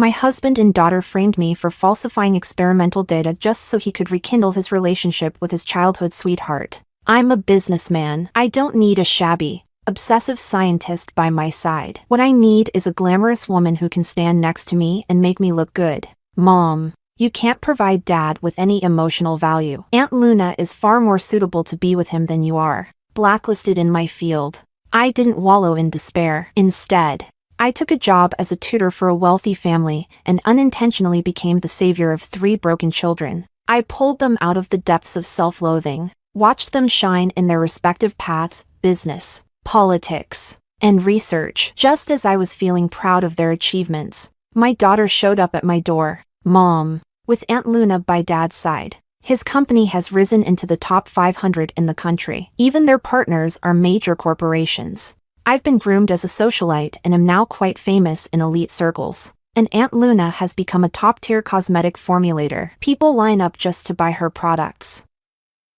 My husband and daughter framed me for falsifying experimental data just so he could rekindle his relationship with his childhood sweetheart. I'm a businessman. I don't need a shabby, obsessive scientist by my side. What I need is a glamorous woman who can stand next to me and make me look good. Mom, you can't provide Dad with any emotional value. Aunt Luna is far more suitable to be with him than you are. Blacklisted in my field. I didn't wallow in despair. Instead, I took a job as a tutor for a wealthy family and unintentionally became the savior of 3 broken children. I pulled them out of the depths of self-loathing, watched them shine in their respective paths, business, politics, and research. Just as I was feeling proud of their achievements, my daughter showed up at my door. Mom, with Aunt Luna by Dad's side. His company has risen into the top 500 in the country. Even their partners are major corporations. I've been groomed as a socialite and am now quite famous in elite circles. And Aunt Luna has become a top-tier cosmetic formulator. People line up just to buy her products.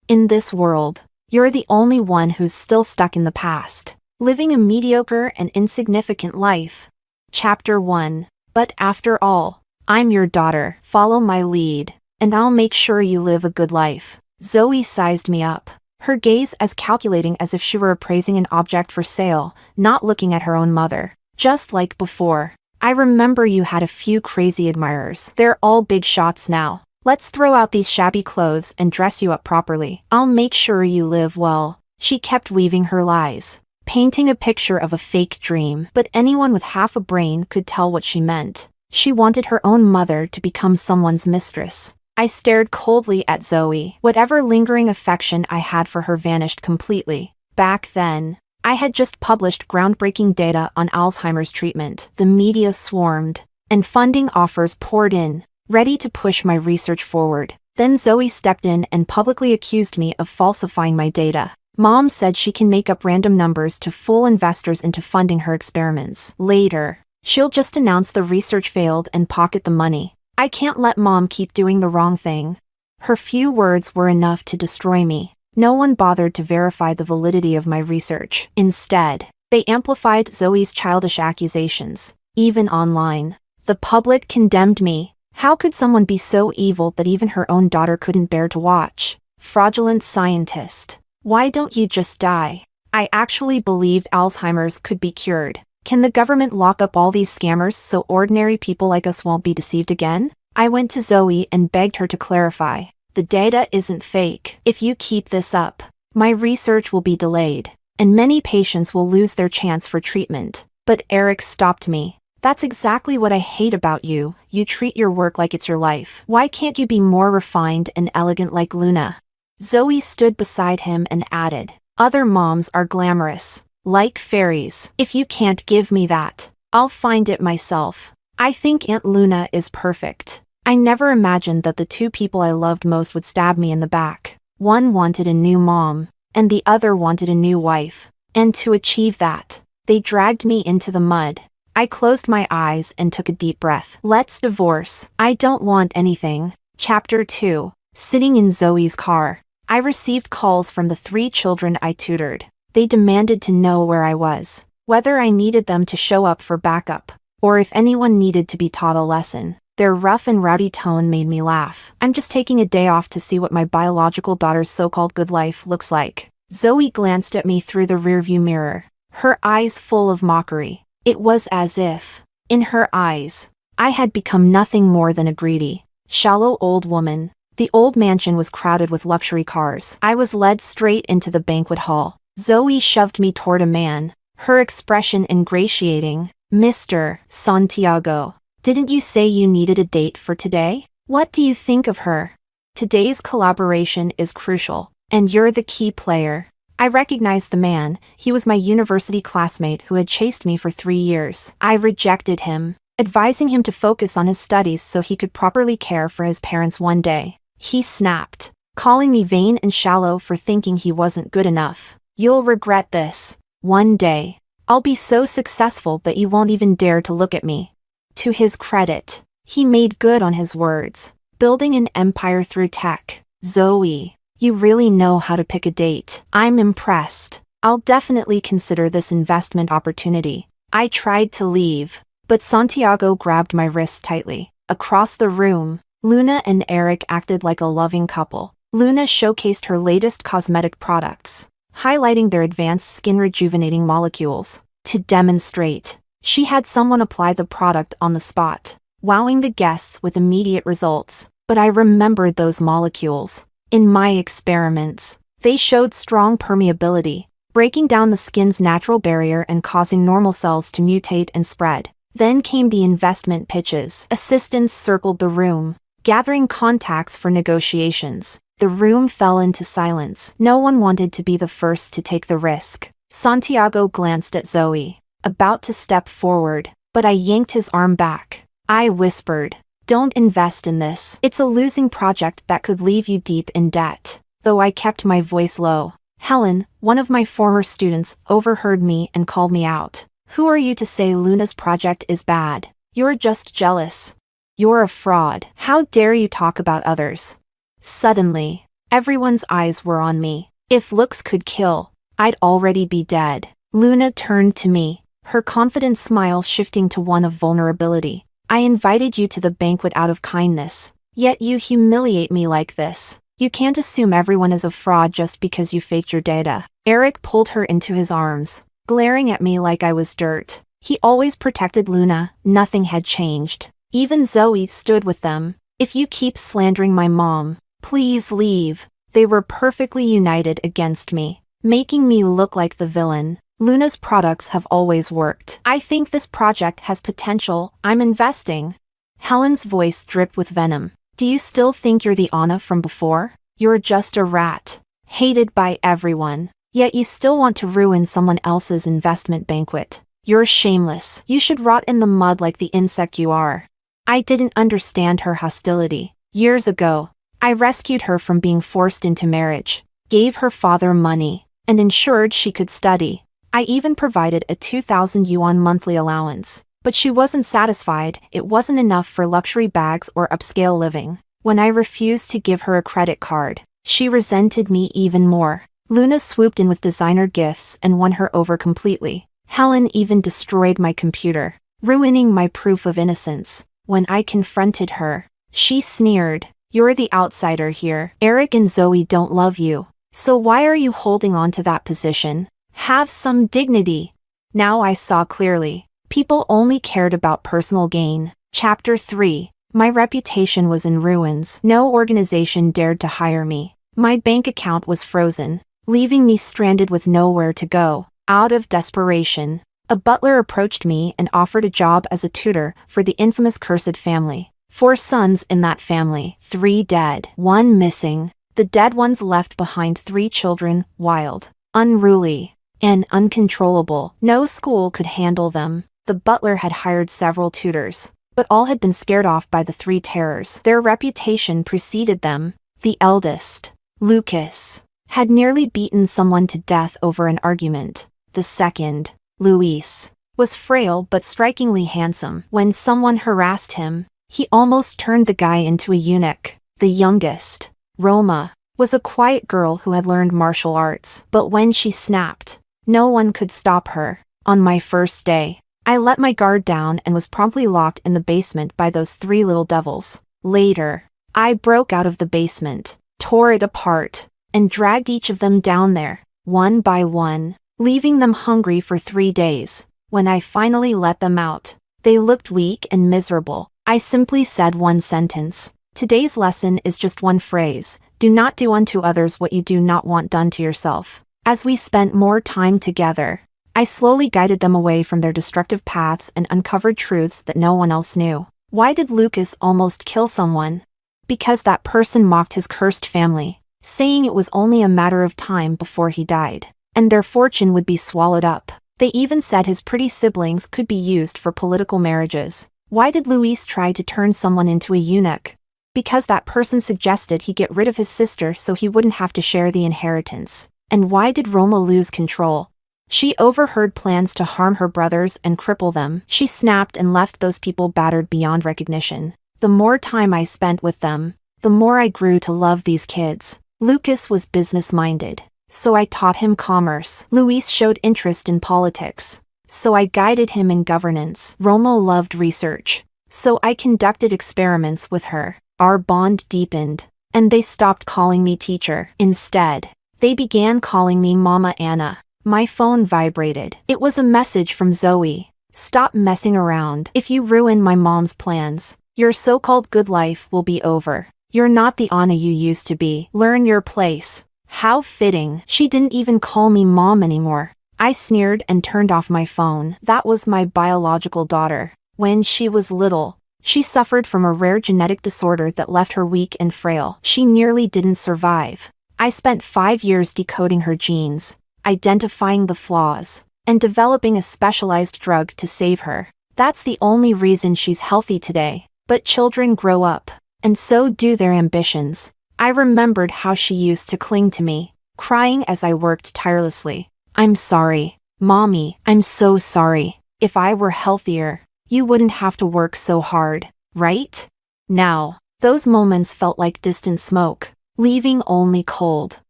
In this world, you're the only one who's still stuck in the past, living a mediocre and insignificant life. Chapter 1. But after all, I'm your daughter. Follow my lead, and I'll make sure you live a good life. Zoe sized me up, her gaze as calculating as if she were appraising an object for sale, not looking at her own mother. Just like before. I remember you had a few crazy admirers. They're all big shots now. Let's throw out these shabby clothes and dress you up properly. I'll make sure you live well. She kept weaving her lies, painting a picture of a fake dream, but anyone with half a brain could tell what she meant. She wanted her own mother to become someone's mistress. I stared coldly at Zoe. Whatever lingering affection I had for her vanished completely. Back then, I had just published groundbreaking data on Alzheimer's treatment. The media swarmed, and funding offers poured in, ready to push my research forward. Then Zoe stepped in and publicly accused me of falsifying my data. Mom said she can make up random numbers to fool investors into funding her experiments. Later, she'll just announce the research failed and pocket the money. I can't let Mom keep doing the wrong thing. Her few words were enough to destroy me. No one bothered to verify the validity of my research. Instead, they amplified Zoe's childish accusations, even online. The public condemned me. How could someone be so evil that even her own daughter couldn't bear to watch? Fraudulent scientist. Why don't you just die? I actually believed Alzheimer's could be cured. Can the government lock up all these scammers so ordinary people like us won't be deceived again? I went to Zoe and begged her to clarify. The data isn't fake. If you keep this up, my research will be delayed, and many patients will lose their chance for treatment. But Eric stopped me. That's exactly what I hate about you. You treat your work like it's your life. Why can't you be more refined and elegant like Luna? Zoe stood beside him and added, other moms are glamorous, like fairies. If you can't give me that, I'll find it myself. I think Aunt Luna is perfect. I never imagined that the 2 people I loved most would stab me in the back. One wanted a new mom, and the other wanted a new wife. And to achieve that, they dragged me into the mud. I closed my eyes and took a deep breath. Let's divorce. I don't want anything. Chapter 2. Sitting in Zoe's car, I received calls from the 3 children I tutored. They demanded to know where I was, whether I needed them to show up for backup, or if anyone needed to be taught a lesson. Their rough and rowdy tone made me laugh. I'm just taking a day off to see what my biological daughter's so-called good life looks like. Zoe glanced at me through the rearview mirror, her eyes full of mockery. It was as if, in her eyes, I had become nothing more than a greedy, shallow old woman. The old mansion was crowded with luxury cars. I was led straight into the banquet hall. Zoe shoved me toward a man, her expression ingratiating. Mr. Santiago, didn't you say you needed a date for today? What do you think of her? Today's collaboration is crucial, and you're the key player. I recognized the man. He was my university classmate who had chased me for 3 years. I rejected him, advising him to focus on his studies so he could properly care for his parents one day. He snapped, calling me vain and shallow for thinking he wasn't good enough. You'll regret this. One day, I'll be so successful that you won't even dare to look at me. To his credit, he made good on his words, building an empire through tech. Zoe, you really know how to pick a date. I'm impressed. I'll definitely consider this investment opportunity. I tried to leave, But Santiago grabbed my wrist tightly. Across the room, Luna and Eric acted like a loving couple. Luna showcased her latest cosmetic products, highlighting their advanced skin rejuvenating molecules. To demonstrate, she had someone apply the product on the spot, wowing the guests with immediate results. But I remembered those molecules. In my experiments, they showed strong permeability, breaking down the skin's natural barrier and causing normal cells to mutate and spread. Then came the investment pitches. Assistants circled the room, gathering contacts for negotiations. The room fell into silence. No one wanted to be the first to take the risk. Santiago glanced at Zoe, about to step forward, but I yanked his arm back. I whispered, "Don't invest in this. It's a losing project that could leave you deep in debt." Though I kept my voice low. Helen, one of my former students, overheard me and called me out. "Who are you to say Luna's project is bad? You're just jealous. You're a fraud. How dare you talk about others?" Suddenly, everyone's eyes were on me. If looks could kill, I'd already be dead. Luna turned to me, her confident smile shifting to one of vulnerability. "I invited you to the banquet out of kindness, yet you humiliate me like this. You can't assume everyone is a fraud just because you faked your data." Eric pulled her into his arms, glaring at me like I was dirt. He always protected Luna, nothing had changed. Even Zoe stood with them. "If you keep slandering my mom, please leave." They were perfectly united against me, making me look like the villain. Luna's products have always worked. I think this project has potential. I'm investing. Helen's voice dripped with venom. "Do you still think you're the Anna from before? You're just a rat, hated by everyone, yet you still want to ruin someone else's investment banquet. You're shameless. You should rot in the mud like the insect you are." I didn't understand her hostility. Years ago, I rescued her from being forced into marriage, gave her father money, and ensured she could study. I even provided a 2,000 yuan monthly allowance. But she wasn't satisfied. It wasn't enough for luxury bags or upscale living. When I refused to give her a credit card, she resented me even more. Luna swooped in with designer gifts and won her over completely. Helen even destroyed my computer, ruining my proof of innocence. When I confronted her, she sneered, "You're the outsider here. Eric and Zoe don't love you. So why are you holding on to that position? Have some dignity." Now I saw clearly. People only cared about personal gain. Chapter 3. My reputation was in ruins. No organization dared to hire me. My bank account was frozen, leaving me stranded with nowhere to go. Out of desperation, a butler approached me and offered a job as a tutor for the infamous Cursed family. 4 sons in that family, 3 dead, 1 missing. The dead ones left behind 3 children, wild, unruly, and uncontrollable. No school could handle them. The butler had hired several tutors, but all had been scared off by the 3 terrors. Their reputation preceded them. The eldest, Lucas, had nearly beaten someone to death over an argument. The second, Luis, was frail but strikingly handsome. When someone harassed him, he almost turned the guy into a eunuch. The youngest, Roma, was a quiet girl who had learned martial arts, but when she snapped, no one could stop her. On my first day, I let my guard down and was promptly locked in the basement by those 3 little devils. Later, I broke out of the basement, tore it apart, and dragged each of them down there, one by one, leaving them hungry for 3 days. When I finally let them out, they looked weak and miserable. I simply said one sentence. Today's lesson is just one phrase. Do not do unto others what you do not want done to yourself. As we spent more time together, I slowly guided them away from their destructive paths and uncovered truths that no one else knew. Why did Lucas almost kill someone? Because that person mocked his cursed family, saying it was only a matter of time before he died, and their fortune would be swallowed up. They even said his pretty siblings could be used for political marriages. Why did Luis try to turn someone into a eunuch? Because that person suggested he get rid of his sister so he wouldn't have to share the inheritance. And why did Roma lose control? She overheard plans to harm her brothers and cripple them. She snapped and left those people battered beyond recognition. The more time I spent with them, the more I grew to love these kids. Lucas was business-minded, so I taught him commerce. Luis showed interest in politics, So I guided him in governance. Romo loved research. So I conducted experiments with her. Our bond deepened. And they stopped calling me teacher. Instead, they began calling me Mama Anna. My phone vibrated. It was a message from Zoe. Stop messing around. If you ruin my mom's plans, your so-called good life will be over. You're not the Anna you used to be. Learn your place. How fitting. She didn't even call me mom anymore. I sneered and turned off my phone. That was my biological daughter. When she was little, she suffered from a rare genetic disorder that left her weak and frail. She nearly didn't survive. I spent 5 years decoding her genes, identifying the flaws, and developing a specialized drug to save her. That's the only reason she's healthy today. But children grow up, and so do their ambitions. I remembered how she used to cling to me, crying as I worked tirelessly. I'm sorry, Mommy, I'm so sorry. If I were healthier, you wouldn't have to work so hard, right? Now, those moments felt like distant smoke, leaving only cold,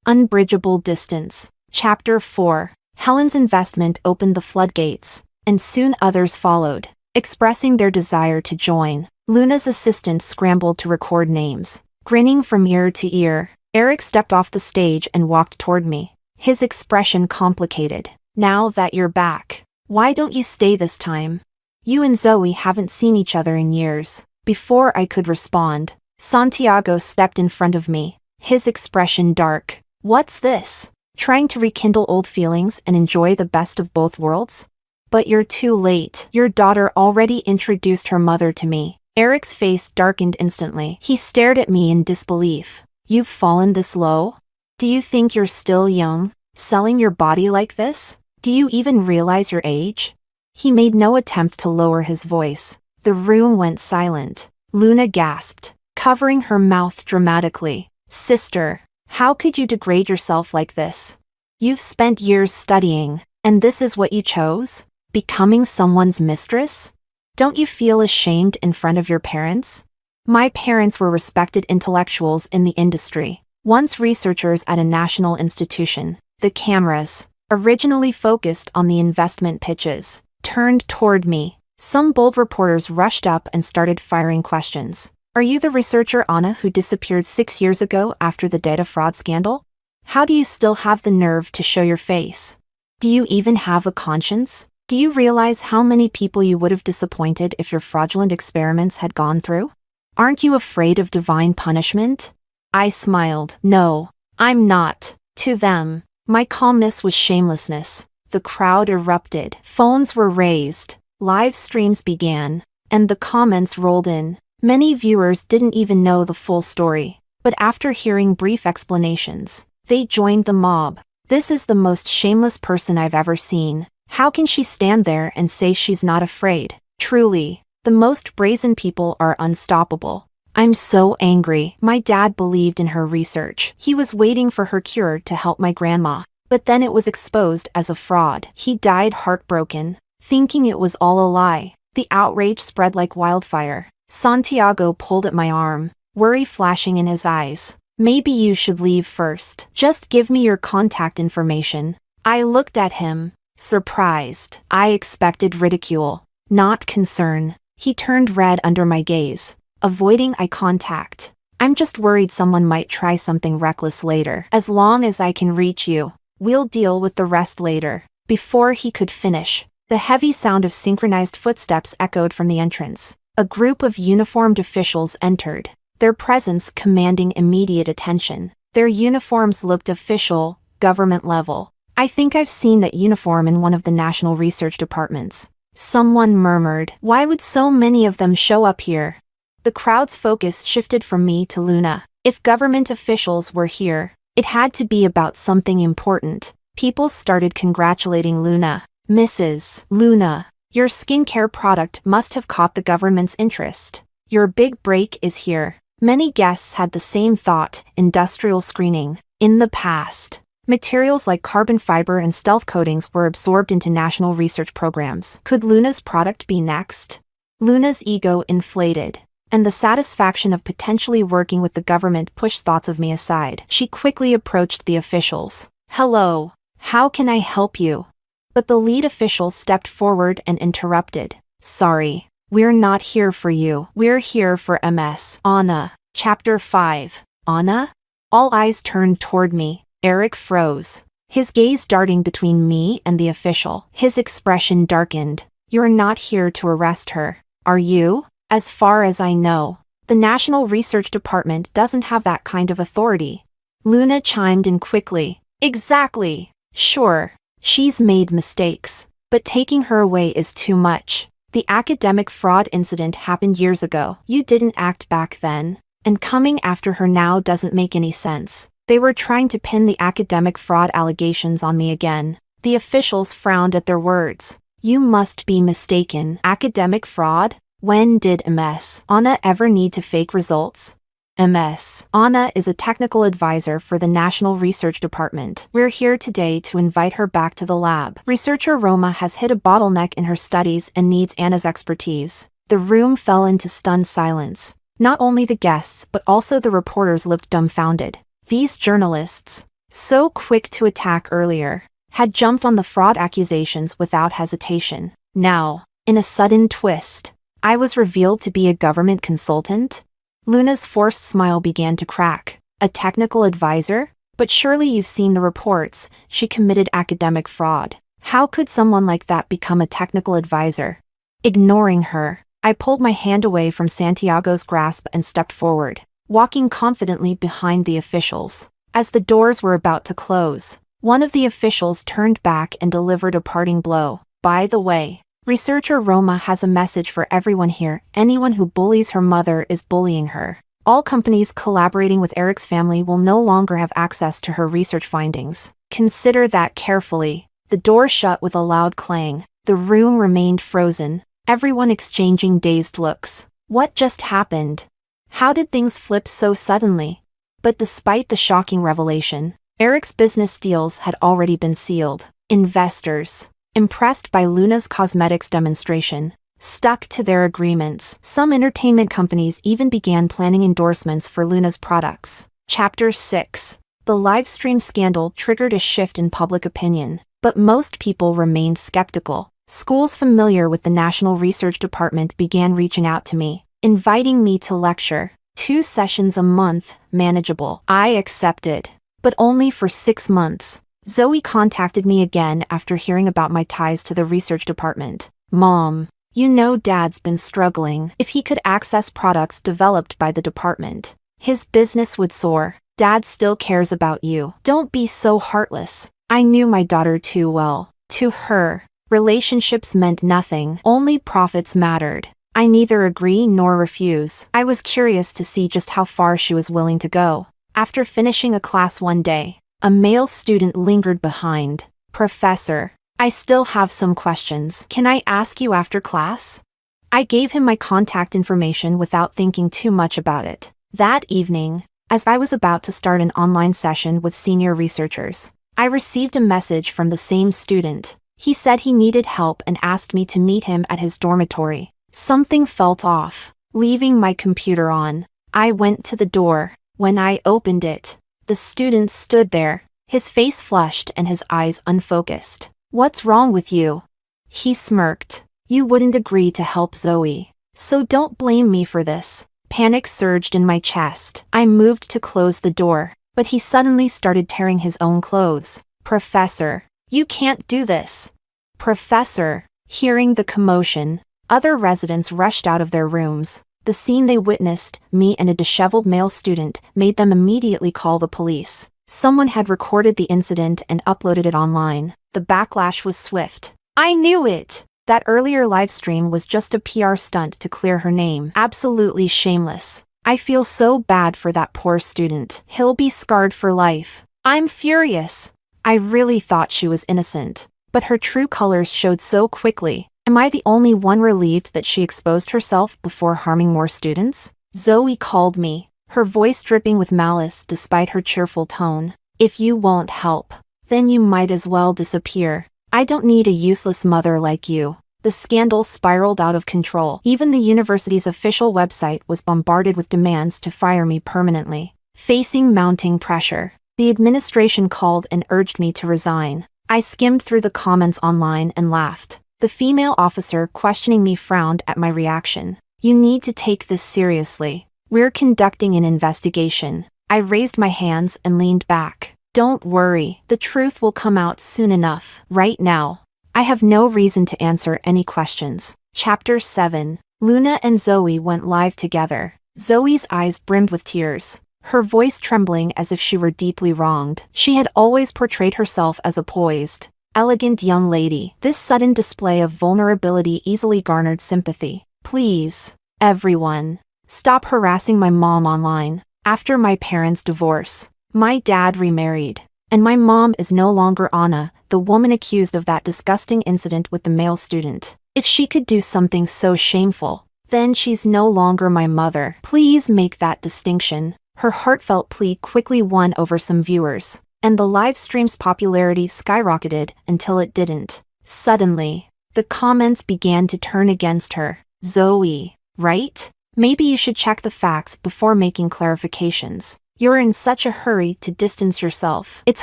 unbridgeable distance. Chapter 4. Helen's investment opened the floodgates, and soon others followed, expressing their desire to join. Luna's assistant scrambled to record names. Grinning from ear to ear, Eric stepped off the stage and walked toward me, his expression complicated. Now that you're back, why don't you stay this time? You and Zoe haven't seen each other in years. Before I could respond, Santiago stepped in front of me, his expression dark. What's this? Trying to rekindle old feelings and enjoy the best of both worlds? But you're too late. Your daughter already introduced her mother to me. Eric's face darkened instantly. He stared at me in disbelief. You've fallen this low? Do you think you're still young, selling your body like this? Do you even realize your age? He made no attempt to lower his voice. The room went silent. Luna gasped, covering her mouth dramatically. Sister, how could you degrade yourself like this? You've spent years studying, and this is what you chose? Becoming someone's mistress? Don't you feel ashamed in front of your parents? My parents were respected intellectuals in the industry, once researchers at a national institution. The cameras, originally focused on the investment pitches, turned toward me. Some bold reporters rushed up and started firing questions. Are you the researcher Anna who disappeared 6 years ago after the data fraud scandal? How do you still have the nerve to show your face? Do you even have a conscience? Do you realize how many people you would have disappointed if your fraudulent experiments had gone through? Aren't you afraid of divine punishment? I smiled. No, I'm not. To them, my calmness was shamelessness. The crowd erupted. Phones were raised. Live streams began. And the comments rolled in. Many viewers didn't even know the full story. But after hearing brief explanations, they joined the mob. This is the most shameless person I've ever seen. How can she stand there and say she's not afraid? Truly, the most brazen people are unstoppable. I'm so angry. My dad believed in her research. He was waiting for her cure to help my grandma. But then it was exposed as a fraud. He died heartbroken, thinking it was all a lie. The outrage spread like wildfire. Santiago pulled at my arm, worry flashing in his eyes. Maybe you should leave first. Just give me your contact information. I looked at him, surprised. I expected ridicule, not concern. He turned red under my gaze, avoiding eye contact. I'm just worried someone might try something reckless later. As long as I can reach you, we'll deal with the rest later. Before he could finish, the heavy sound of synchronized footsteps echoed from the entrance. A group of uniformed officials entered, their presence commanding immediate attention. Their uniforms looked official, government level. I think I've seen that uniform in one of the national research departments. Someone murmured, why would so many of them show up here? The crowd's focus shifted from me to Luna. If government officials were here, it had to be about something important. People started congratulating Luna. Mrs. Luna, your skincare product must have caught the government's interest. Your big break is here. Many guests had the same thought. Industrial screening. In the past, materials like carbon fiber and stealth coatings were absorbed into national research programs. Could Luna's product be next? Luna's ego inflated, and the satisfaction of potentially working with the government pushed thoughts of me aside. She quickly approached the officials. Hello, how can I help you? But the lead official stepped forward and interrupted. Sorry, we're not here for you. We're here for Ms. Anna. Chapter 5. Anna? All eyes turned toward me. Eric froze, his gaze darting between me and the official. His expression darkened. You're not here to arrest her, are you? As far as I know, the National Research Department doesn't have that kind of authority. Luna chimed in quickly. Exactly. Sure, she's made mistakes, but taking her away is too much. The academic fraud incident happened years ago. You didn't act back then, and coming after her now doesn't make any sense. They were trying to pin the academic fraud allegations on me again. The officials frowned at their words. You must be mistaken. Academic fraud? When did Ms. Anna ever need to fake results? Ms. Anna is a technical advisor for the National Research Department. We're here today to invite her back to the lab. Researcher Roma has hit a bottleneck in her studies and needs Anna's expertise. The room fell into stunned silence. Not only the guests but also the reporters looked dumbfounded. These journalists, so quick to attack earlier, had jumped on the fraud accusations without hesitation. Now, in a sudden twist, I was revealed to be a government consultant? Luna's forced smile began to crack. A technical advisor? But surely you've seen the reports. She committed academic fraud. How could someone like that become a technical advisor? Ignoring her, I pulled my hand away from Santiago's grasp and stepped forward, walking confidently behind the officials. As the doors were about to close, one of the officials turned back and delivered a parting blow. By the way, Researcher Roma has a message for everyone here. Anyone who bullies her mother is bullying her. All companies collaborating with Eric's family will no longer have access to her research findings. Consider that carefully. The door shut with a loud clang. The room remained frozen, everyone exchanging dazed looks. What just happened? How did things flip so suddenly? But despite the shocking revelation, Eric's business deals had already been sealed. Investors, impressed by Luna's cosmetics demonstration, stuck to their agreements. Some entertainment companies even began planning endorsements for Luna's products. Chapter 6. The livestream scandal triggered a shift in public opinion, but most people remained skeptical. Schools familiar with the National Research Department began reaching out to me, inviting me to lecture. 2 sessions a month, manageable. I accepted, but only for 6 months. Zoe contacted me again after hearing about my ties to the research department. Mom, you know Dad's been struggling. If he could access products developed by the department, his business would soar. Dad still cares about you. Don't be so heartless. I knew my daughter too well. To her, relationships meant nothing. Only profits mattered. I neither agree nor refuse. I was curious to see just how far she was willing to go. After finishing a class one day, a male student lingered behind. Professor, I still have some questions. Can I ask you after class? I gave him my contact information without thinking too much about it. That evening, as I was about to start an online session with senior researchers, I received a message from the same student. He said he needed help and asked me to meet him at his dormitory. Something felt off. Leaving my computer on, I went to the door. When I opened it, the student stood there, his face flushed and his eyes unfocused. What's wrong with you? He smirked. You wouldn't agree to help Zoe, so don't blame me for this. Panic surged in my chest. I moved to close the door, but he suddenly started tearing his own clothes. Professor, you can't do this. Professor, hearing the commotion, other residents rushed out of their rooms. The scene they witnessed, me and a disheveled male student, made them immediately call the police. Someone had recorded the incident and uploaded it online. The backlash was swift. I knew it! That earlier livestream was just a PR stunt to clear her name. Absolutely shameless. I feel so bad for that poor student. He'll be scarred for life. I'm furious. I really thought she was innocent, but her true colors showed so quickly. Am I the only one relieved that she exposed herself before harming more students? Zoe called me, her voice dripping with malice despite her cheerful tone. If you won't help, then you might as well disappear. I don't need a useless mother like you. The scandal spiraled out of control. Even the university's official website was bombarded with demands to fire me permanently. Facing mounting pressure, the administration called and urged me to resign. I skimmed through the comments online and laughed. The female officer questioning me frowned at my reaction. You need to take this seriously. We're conducting an investigation. I raised my hands and leaned back. Don't worry, the truth will come out soon enough. Right now, I have no reason to answer any questions. Chapter 7. Luna and Zoe went live together. Zoe's eyes brimmed with tears, her voice trembling as if she were deeply wronged. She had always portrayed herself as a poised, elegant young lady. This sudden display of vulnerability easily garnered sympathy. Please, everyone, stop harassing my mom online. After my parents' divorce, my dad remarried, and my mom is no longer Anna, the woman accused of that disgusting incident with the male student. If she could do something so shameful, then she's no longer my mother. Please make that distinction. Her heartfelt plea quickly won over some viewers, and the live stream's popularity skyrocketed until it didn't. Suddenly, the comments began to turn against her. Zoe, right? Maybe you should check the facts before making clarifications. You're in such a hurry to distance yourself. It's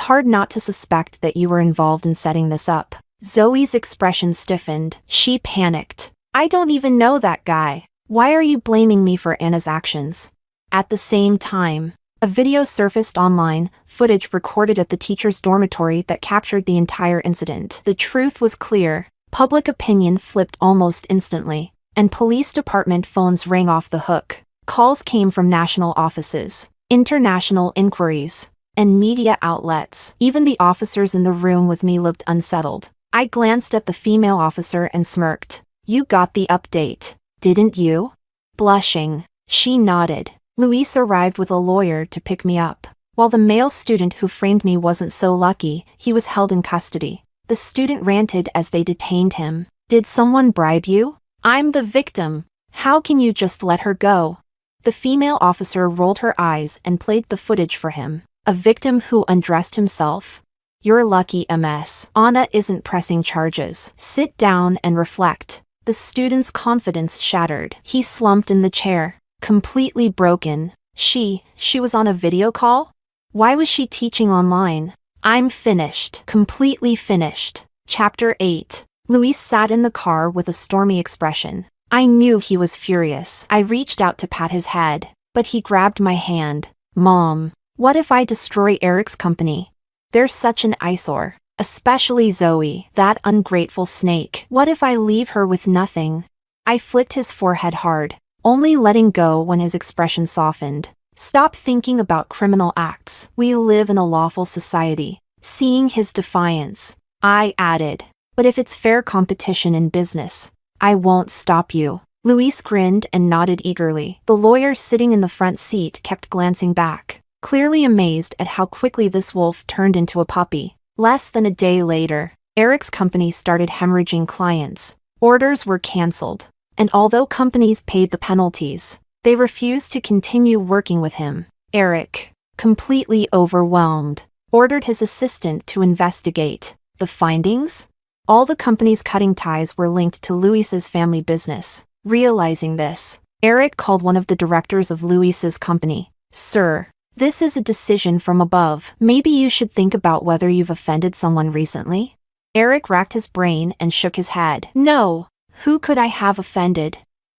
hard not to suspect that you were involved in setting this up. Zoe's expression stiffened. She panicked. I don't even know that guy. Why are you blaming me for Anna's actions? At the same time, a video surfaced online, footage recorded at the teacher's dormitory that captured the entire incident. The truth was clear. Public opinion flipped almost instantly, and police department phones rang off the hook. Calls came from national offices, international inquiries, and media outlets. Even the officers in the room with me looked unsettled. I glanced at the female officer and smirked. You got the update, didn't you? Blushing, she nodded. Luis arrived with a lawyer to pick me up. While the male student who framed me wasn't so lucky, he was held in custody. The student ranted as they detained him. Did someone bribe you? I'm the victim. How can you just let her go? The female officer rolled her eyes and played the footage for him. A victim who undressed himself? You're lucky, MS. Anna isn't pressing charges. Sit down and reflect. The student's confidence shattered. He slumped in the chair, completely broken. She was on a video call? Why was she teaching online? I'm finished. Completely finished. Chapter 8. Luis sat in the car with a stormy expression. I knew he was furious. I reached out to pat his head, but he grabbed my hand. Mom, what if I destroy Eric's company? They're such an eyesore. Especially Zoe, that ungrateful snake. What if I leave her with nothing? I flicked his forehead hard, only letting go when his expression softened. Stop thinking about criminal acts. We live in a lawful society. Seeing his defiance, I added, but if it's fair competition in business, I won't stop you. Luis grinned and nodded eagerly. The lawyer sitting in the front seat kept glancing back, clearly amazed at how quickly this wolf turned into a puppy. Less than a day later, Eric's company started hemorrhaging clients. Orders were canceled, and although companies paid the penalties, they refused to continue working with him. Eric, completely overwhelmed, ordered his assistant to investigate. The findings? All the company's cutting ties were linked to Luis's family business. Realizing this, Eric called one of the directors of Luis's company. Sir, this is a decision from above. Maybe you should think about whether you've offended someone recently? Eric racked his brain and shook his head. No, who could I have offended?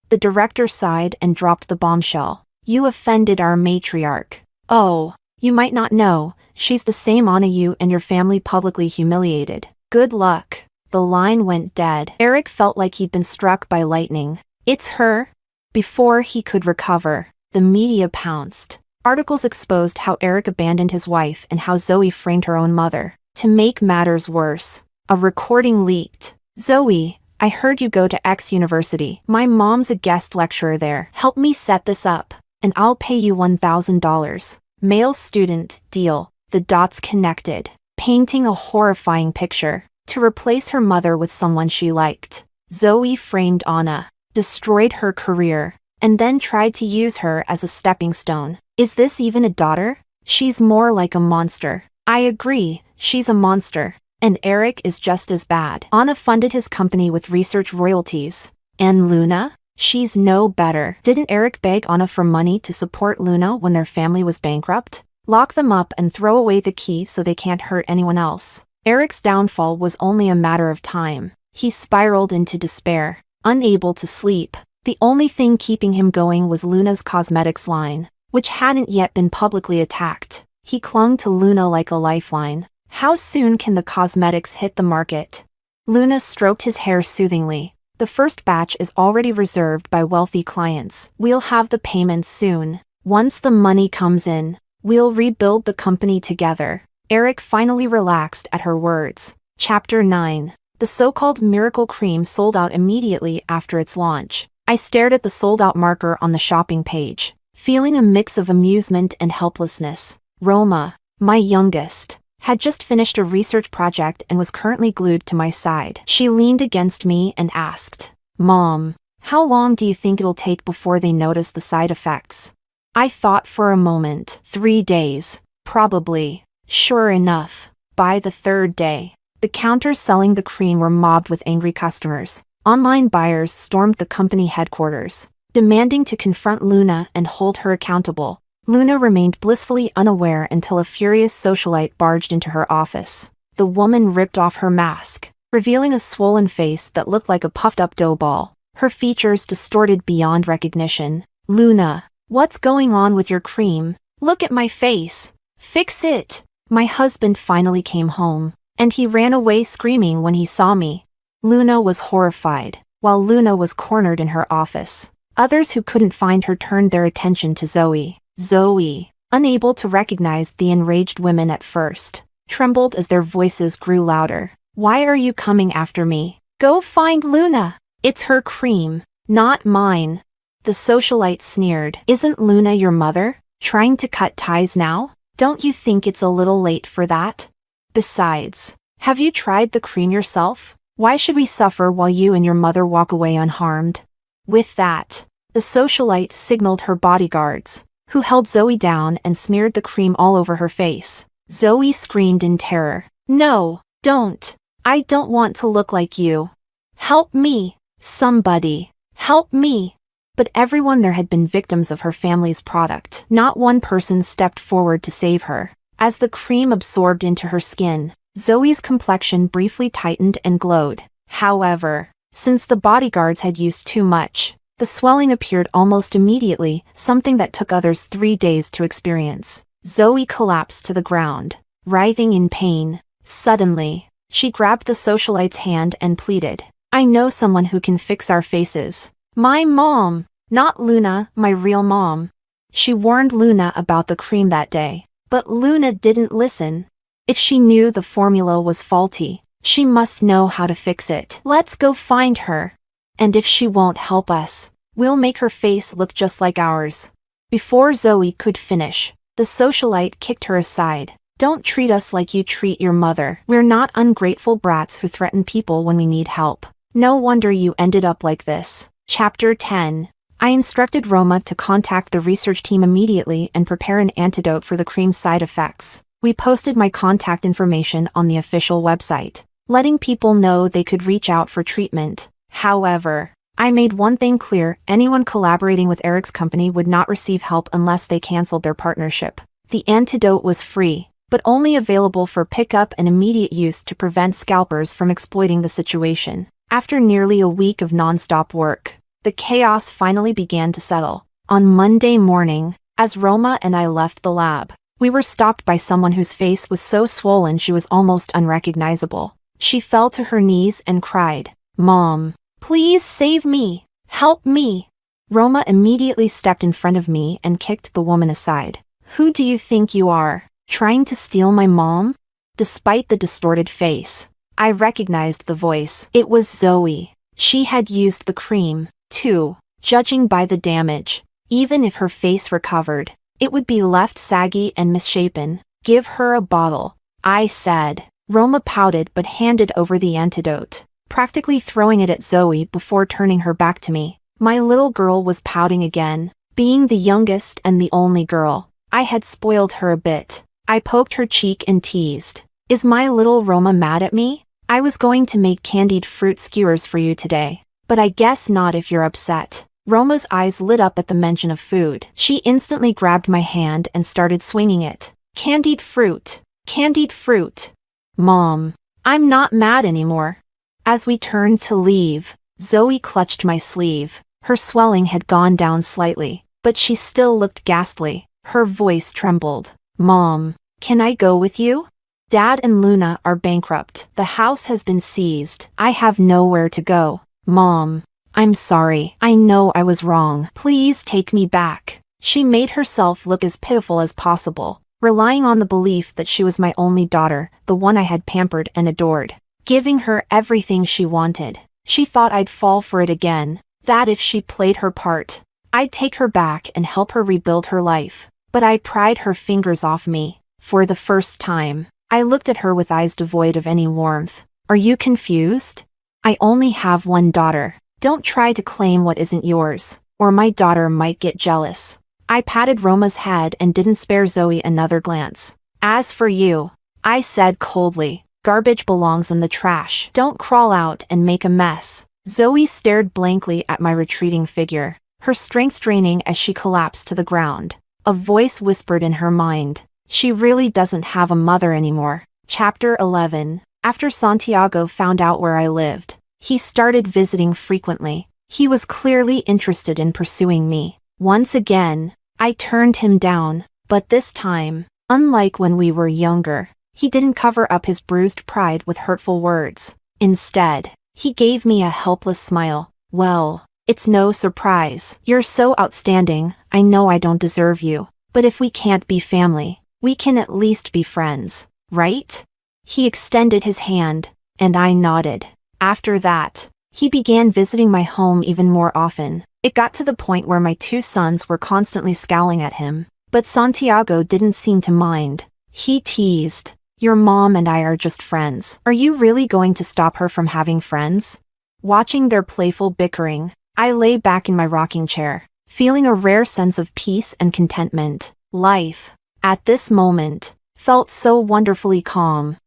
The director sighed and dropped the bombshell. You offended our matriarch. Oh, you might not know, she's the same Anna you and your family publicly humiliated. Good luck. The line went dead. Eric felt like he'd been struck by lightning. It's her? Before he could recover, the media pounced. Articles exposed how Eric abandoned his wife and how Zoe framed her own mother. To make matters worse, a recording leaked. Zoe, I heard you go to X University. My mom's a guest lecturer there. Help me set this up, and I'll pay you $1,000. Male student, deal. The dots connected, painting a horrifying picture. To replace her mother with someone she liked. Zoe framed Anna, destroyed her career, and then tried to use her as a stepping stone. Is this even a daughter? She's more like a monster. I agree, she's a monster. And Eric is just as bad. Anna funded his company with research royalties. And Luna? She's no better. Didn't Eric beg Anna for money to support Luna when their family was bankrupt? Lock them up and throw away the key so they can't hurt anyone else. Eric's downfall was only a matter of time. He spiraled into despair, unable to sleep. The only thing keeping him going was Luna's cosmetics line, which hadn't yet been publicly attacked. He clung to Luna like a lifeline. How soon can the cosmetics hit the market? Luna stroked his hair soothingly. The first batch is already reserved by wealthy clients. We'll have the payments soon. Once the money comes in, we'll rebuild the company together. Eric finally relaxed at her words. Chapter 9. The so-called miracle cream sold out immediately after its launch. I stared at the sold-out marker on the shopping page, feeling a mix of amusement and helplessness. Roma, my youngest, had just finished a research project and was currently glued to my side. She leaned against me and asked, "Mom, how long do you think it'll take before they notice the side effects?" I thought for a moment. 3 days, probably. Sure enough, by the third day, the counters selling the cream were mobbed with angry customers. Online buyers stormed the company headquarters, demanding to confront Luna and hold her accountable. Luna remained blissfully unaware until a furious socialite barged into her office. The woman ripped off her mask, revealing a swollen face that looked like a puffed-up dough ball, her features distorted beyond recognition. "Luna, what's going on with your cream? Look at my face. Fix it." My husband finally came home, and he ran away screaming when he saw me. Luna was horrified, while Luna was cornered in her office. Others who couldn't find her turned their attention to Zoe. Zoe, unable to recognize the enraged women at first, trembled as their voices grew louder. "Why are you coming after me? Go find Luna. It's her cream, not mine." The socialite sneered. "Isn't Luna your mother? Trying to cut ties now? Don't you think it's a little late for that? Besides, have you tried the cream yourself? Why should we suffer while you and your mother walk away unharmed?" With that, the socialite signaled her bodyguards, who held Zoe down and smeared the cream all over her face. Zoe screamed in terror. "No, don't. I don't want to look like you. Help me. Somebody, help me." But everyone there had been victims of her family's product. Not one person stepped forward to save her. As the cream absorbed into her skin, Zoe's complexion briefly tightened and glowed. However, since the bodyguards had used too much, the swelling appeared almost immediately, something that took others 3 days to experience. Zoe collapsed to the ground, writhing in pain. Suddenly, she grabbed the socialite's hand and pleaded, "I know someone who can fix our faces. My mom, not Luna, my real mom." She warned Luna about the cream that day, but Luna didn't listen. If she knew the formula was faulty, she must know how to fix it. "Let's go find her. And if she won't help us, we'll make her face look just like ours." Before Zoe could finish, the socialite kicked her aside. "Don't treat us like you treat your mother. We're not ungrateful brats who threaten people when we need help. No wonder you ended up like this." Chapter 10. I instructed Roma to contact the research team immediately and prepare an antidote for the cream's side effects. We posted my contact information on the official website, letting people know they could reach out for treatment. However, I made one thing clear: anyone collaborating with Eric's company would not receive help unless they canceled their partnership. The antidote was free, but only available for pickup and immediate use to prevent scalpers from exploiting the situation. After nearly a week of non-stop work, the chaos finally began to settle. On Monday morning, as Roma and I left the lab, we were stopped by someone whose face was so swollen she was almost unrecognizable. She fell to her knees and cried, "Mom, please save me! Help me!" Roma immediately stepped in front of me and kicked the woman aside. "Who do you think you are, trying to steal my mom?" Despite the distorted face, I recognized the voice. It was Zoe. She had used the cream, too. Judging by the damage, even if her face recovered, it would be left saggy and misshapen. "Give her a bottle," I said. Roma pouted but handed over the antidote, practically throwing it at Zoe before turning her back to me. My little girl was pouting again. Being the youngest and the only girl, I had spoiled her a bit. I poked her cheek and teased, "Is my little Roma mad at me? I was going to make candied fruit skewers for you today, but I guess not if you're upset." Roma's eyes lit up at the mention of food. She instantly grabbed my hand and started swinging it. "Candied fruit! Candied fruit!" Mom, I'm not mad anymore. As we turned to leave, Zoe clutched my sleeve. Her swelling had gone down slightly, but she still looked ghastly. Her voice trembled. Mom, can I go with you? Dad and Luna are bankrupt. The house has been seized. I have nowhere to go. Mom, I'm sorry. I know I was wrong. Please take me back. She made herself look as pitiful as possible, relying on the belief that she was my only daughter, the one I had pampered and adored, giving her everything she wanted. She thought I'd fall for it again, that if she played her part, I'd take her back and help her rebuild her life. But I pried her fingers off me. For the first time, I looked at her with eyes devoid of any warmth. Are you confused? I only have one daughter. Don't try to claim what isn't yours, or my daughter might get jealous. I patted Roma's head and didn't spare Zoe another glance. As for you, I said coldly, garbage belongs in the trash. Don't crawl out and make a mess. Zoe stared blankly at my retreating figure, her strength draining as she collapsed to the ground. A voice whispered in her mind, she really doesn't have a mother anymore. Chapter 11. After Santiago found out where I lived, he started visiting frequently. He was clearly interested in pursuing me. Once again, I turned him down, but this time, unlike when we were younger, he didn't cover up his bruised pride with hurtful words. Instead, he gave me a helpless smile. Well, it's no surprise. You're so outstanding. I know I don't deserve you, but if we can't be family, we can at least be friends, right? He extended his hand, and I nodded. After that, he began visiting my home even more often. It got to the point where my two sons were constantly scowling at him, but Santiago didn't seem to mind. He teased, your mom and I are just friends. Are you really going to stop her from having friends? Watching their playful bickering, I lay back in my rocking chair, feeling a rare sense of peace and contentment. Life, at this moment, felt so wonderfully calm.